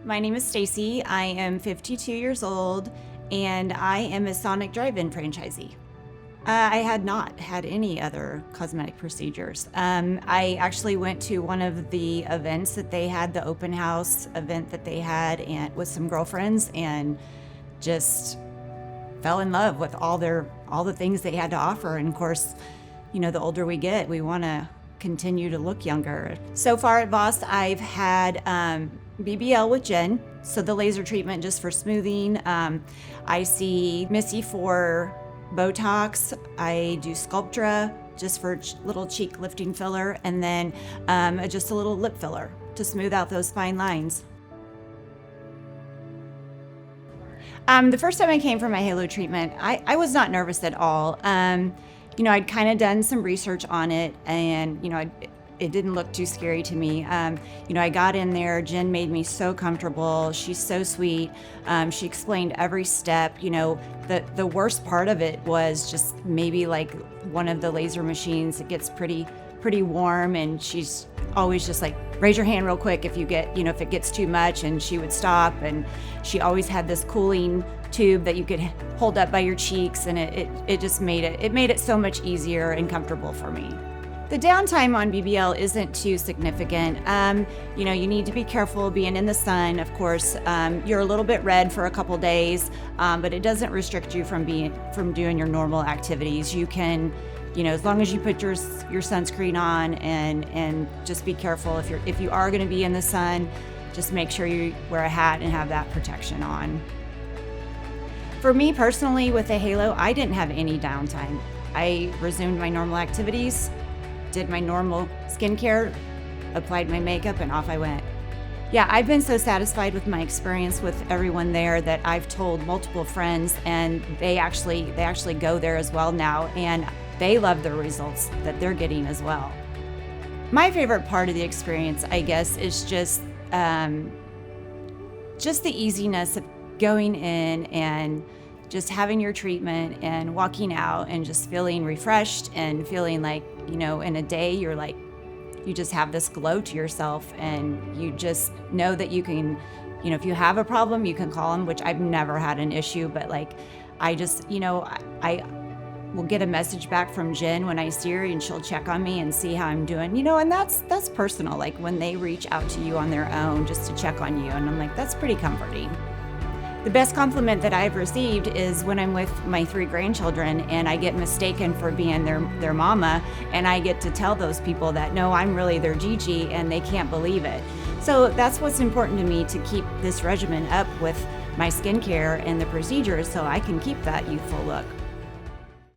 My name is Stacie. I am 52 years old, and I am a Sonic Drive-In franchisee. I had not had any other cosmetic procedures. I actually went to one of the events that they had, the open house event that they had, and with some girlfriends, and just fell in love with all the things they had to offer. And of course, the older we get, we want to continue to look younger. So far at Voss, I've had BBL with Jen, so the laser treatment just for smoothing. I see Missy for Botox. I do Sculptra just for little cheek lifting filler, and then just a little lip filler to smooth out those fine lines. The first time I came for my halo treatment, I was not nervous at all. I'd kind of done some research on it, and it didn't look too scary to me. I got in there. Jen made me so comfortable. She's so sweet. She explained every step. The worst part of it was just maybe like one of the laser machines. It gets pretty warm, and she's always just like, raise your hand real quick if you get, if it gets too much, and she would stop. And she always had this cooling tube that you could hold up by your cheeks, and it just made it so much easier and comfortable for me. The downtime on BBL isn't too significant. You need to be careful being in the sun. Of course, you're a little bit red for a couple days, but it doesn't restrict you from doing your normal activities. You can, as long as you put your sunscreen on and just be careful if you are going to be in the sun, just make sure you wear a hat and have that protection on. For me personally, with the halo, I didn't have any downtime. I resumed my normal activities, did my normal skincare, applied my makeup, and off I went. Yeah, I've been so satisfied with my experience with everyone there that I've told multiple friends, and they actually go there as well now, and they love the results that they're getting as well. My favorite part of the experience, I guess, is just the easiness of going in and just having your treatment and walking out and just feeling refreshed and feeling like, in a day you're like, you just have this glow to yourself, and you just know that you can, if you have a problem, you can call them, which I've never had an issue, but like, I just, I will get a message back from Jen when I see her, and she'll check on me and see how I'm doing, and that's personal, like when they reach out to you on their own just to check on you, and I'm like, that's pretty comforting. The best compliment that I've received is when I'm with my 3 grandchildren and I get mistaken for being their mama, and I get to tell those people that, no, I'm really their Gigi, and they can't believe it. So that's what's important to me, to keep this regimen up with my skincare and the procedures so I can keep that youthful look.